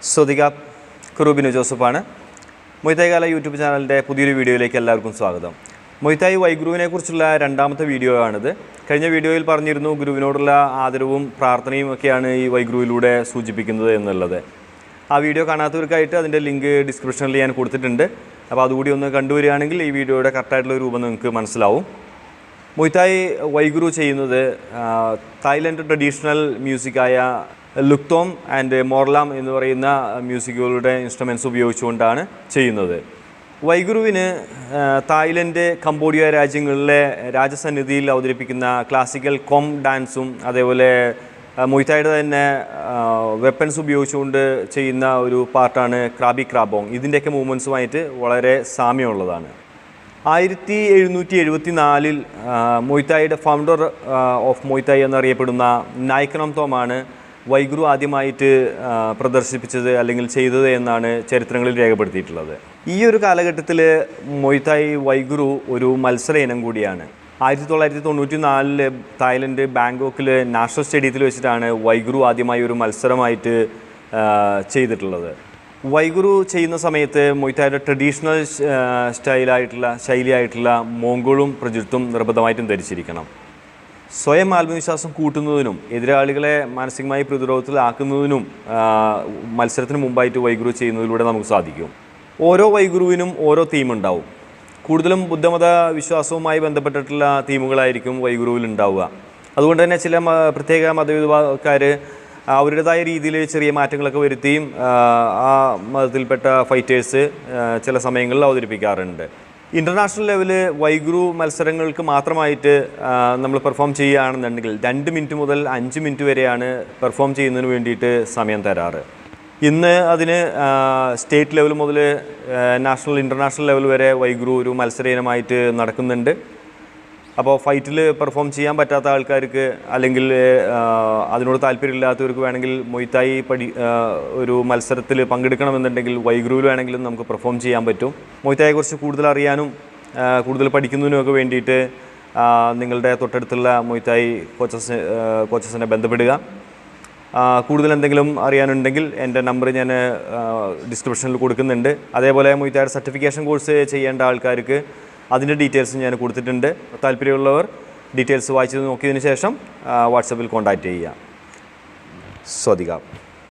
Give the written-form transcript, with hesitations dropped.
സ്വദിക കുറുബിനു ജോസഫാണ്. മൊയ്തായ് കാല യൂട്യൂബ് ചാനലിൻ്റെ പുതിയൊരു വീഡിയോയിലേക്ക് എല്ലാവർക്കും സ്വാഗതം. മൊയ്തായ് വൈഗുരുവിനെ കുറിച്ചുള്ള രണ്ടാമത്തെ വീഡിയോ ആണിത്. കഴിഞ്ഞ വീഡിയോയിൽ പറഞ്ഞിരുന്നു ഗുരുവിനോടുള്ള ആദരവും പ്രാർത്ഥനയും ഒക്കെയാണ് ഈ വൈഗുരുവിലൂടെ സൂചിപ്പിക്കുന്നത് എന്നുള്ളത്. ആ വീഡിയോ കാണാത്തവർക്കായിട്ട് അതിൻ്റെ ലിങ്ക് ഡിസ്ക്രിപ്ഷനിൽ ഞാൻ കൊടുത്തിട്ടുണ്ട്. അപ്പോൾ അതുകൂടി ഒന്ന് കണ്ടുവരികയാണെങ്കിൽ ഈ വീഡിയോയുടെ കറക്റ്റായിട്ടുള്ള രൂപം നിങ്ങൾക്ക് മനസ്സിലാവും. മൊയ്തായ് വൈഗുരു ചെയ്യുന്നത് തായ്ലൻഡ് ട്രഡീഷണൽ മ്യൂസിക്കായ ലുക്തോം ആൻഡ് മോർലാം എന്ന് പറയുന്ന മ്യൂസിക്കുകളുടെ ഇൻസ്ട്രുമെൻറ്റ്സ് ഉപയോഗിച്ചുകൊണ്ടാണ് ചെയ്യുന്നത്. വൈഗുരുവിന് തായ്ലൻഡ്, കംബോഡിയ രാജ്യങ്ങളിലെ രാജസന്നിധിയിൽ അവതരിപ്പിക്കുന്ന ക്ലാസിക്കൽ കോം ഡാൻസും അതേപോലെ മൊയ്തായുടെ തന്നെ വെപ്പൺസ് ഉപയോഗിച്ചുകൊണ്ട് ചെയ്യുന്ന ഒരു പാർട്ടാണ് ക്രാബി ക്രാബോങ്. ഇതിൻ്റെയൊക്കെ മൂവ്മെൻറ്റ്സുമായിട്ട് വളരെ സാമ്യമുള്ളതാണ്. 1774 മൊയ്തായുടെ ഫൗണ്ടർ ഓഫ് മൊയ്തായ് എന്നറിയപ്പെടുന്ന നായ്ക്കനം തോമാണ് വൈഗുരു ആദ്യമായിട്ട് പ്രദർശിപ്പിച്ചത് അല്ലെങ്കിൽ ചെയ്തത് എന്നാണ് ചരിത്രങ്ങളിൽ രേഖപ്പെടുത്തിയിട്ടുള്ളത്. ഈ ഒരു കാലഘട്ടത്തിൽ മൊയ്തായ് വൈഗുരു ഒരു മത്സര ഇനം കൂടിയാണ്. 1994 തായ്ലൻഡ് ബാങ്കോക്കിൽ നാഷണൽ സ്റ്റേഡിയത്തിൽ വെച്ചിട്ടാണ് വൈഗുരു ആദ്യമായി ഒരു മത്സരമായിട്ട് ചെയ്തിട്ടുള്ളത്. വൈഗുരു ചെയ്യുന്ന സമയത്ത് മൊയ്തായുടെ ട്രഡീഷണൽ ശൈലിയായിട്ടുള്ള മോങ്കോളും പ്രജിത്തും നിർബന്ധമായിട്ടും ധരിച്ചിരിക്കണം. സ്വയം ആത്മവിശ്വാസം കൂട്ടുന്നതിനും എതിരാളികളെ മാനസികമായി പ്രതിരോധത്തിലാക്കുന്നതിനും മത്സരത്തിന് മുമ്പായിട്ട് വൈഗുരു ചെയ്യുന്നതിലൂടെ നമുക്ക് സാധിക്കും. ഓരോ വൈഗുരുവിനും ഓരോ തീമുണ്ടാവും. കൂടുതലും ബുദ്ധമത വിശ്വാസവുമായി ബന്ധപ്പെട്ടിട്ടുള്ള തീമുകളായിരിക്കും വൈഗുരുവിൽ ഉണ്ടാവുക. അതുകൊണ്ട് തന്നെ ചില പ്രത്യേക മതവിഭാഗക്കാർ അവരുടേതായ രീതിയിൽ ചെറിയ മാറ്റങ്ങളൊക്കെ വരുത്തിയും ആ മതത്തിൽപ്പെട്ട ഫൈറ്റേഴ്സ് ചില സമയങ്ങളിൽ അവതരിപ്പിക്കാറുണ്ട്. ഇൻ്റർനാഷണൽ ലെവല് വൈഗുരു മത്സരങ്ങൾക്ക് മാത്രമായിട്ട് നമ്മൾ പെർഫോം ചെയ്യുകയാണെന്നുണ്ടെങ്കിൽ 2 മിനിറ്റ് മുതൽ 5 മിനിറ്റ് വരെയാണ് പെർഫോം ചെയ്യുന്നതിന് വേണ്ടിയിട്ട് സമയം തരാറ്. ഇന്ന് അതിന് സ്റ്റേറ്റ് ലെവൽ മുതൽ ഇൻ്റർനാഷണൽ ലെവൽ വരെ വൈഗുരു ഒരു മത്സര ഇനമായിട്ട് നടക്കുന്നുണ്ട്. അപ്പോൾ ഫൈറ്റിൽ പെർഫോം ചെയ്യാൻ പറ്റാത്ത ആൾക്കാർക്ക് അല്ലെങ്കിൽ അതിനോട് താല്പര്യമില്ലാത്തവർക്ക് വേണമെങ്കിൽ മൊയ്തായ് ഒരു മത്സരത്തിൽ പങ്കെടുക്കണമെന്നുണ്ടെങ്കിൽ വൈഗുരുവിൽ വേണമെങ്കിലും നമുക്ക് പെർഫോം ചെയ്യാൻ പറ്റും. മൊയ്തായെക്കുറിച്ച് കൂടുതൽ അറിയാനും കൂടുതൽ പഠിക്കുന്നതിനുമൊക്കെ വേണ്ടിയിട്ട് നിങ്ങളുടെ തൊട്ടടുത്തുള്ള മൊയ്തായ് കോച്ചസിനെ ബന്ധപ്പെടുക. കൂടുതൽ എന്തെങ്കിലും അറിയാനുണ്ടെങ്കിൽ എൻ്റെ നമ്പർ ഞാൻ ഡിസ്ക്രിപ്ഷനിൽ കൊടുക്കുന്നുണ്ട്. അതേപോലെ മൊയ്തായുടെ സർട്ടിഫിക്കേഷൻ കോഴ്സ് ചെയ്യേണ്ട ആൾക്കാർക്ക് അതിൻ്റെ ഡീറ്റെയിൽസ് ഞാൻ കൊടുത്തിട്ടുണ്ട്. താല്പര്യമുള്ളവർ ഡീറ്റെയിൽസ് വായിച്ച് നോക്കിയതിന് ശേഷം വാട്സപ്പിൽ കോൺടാക്റ്റ് ചെയ്യുക. സ്വദിക.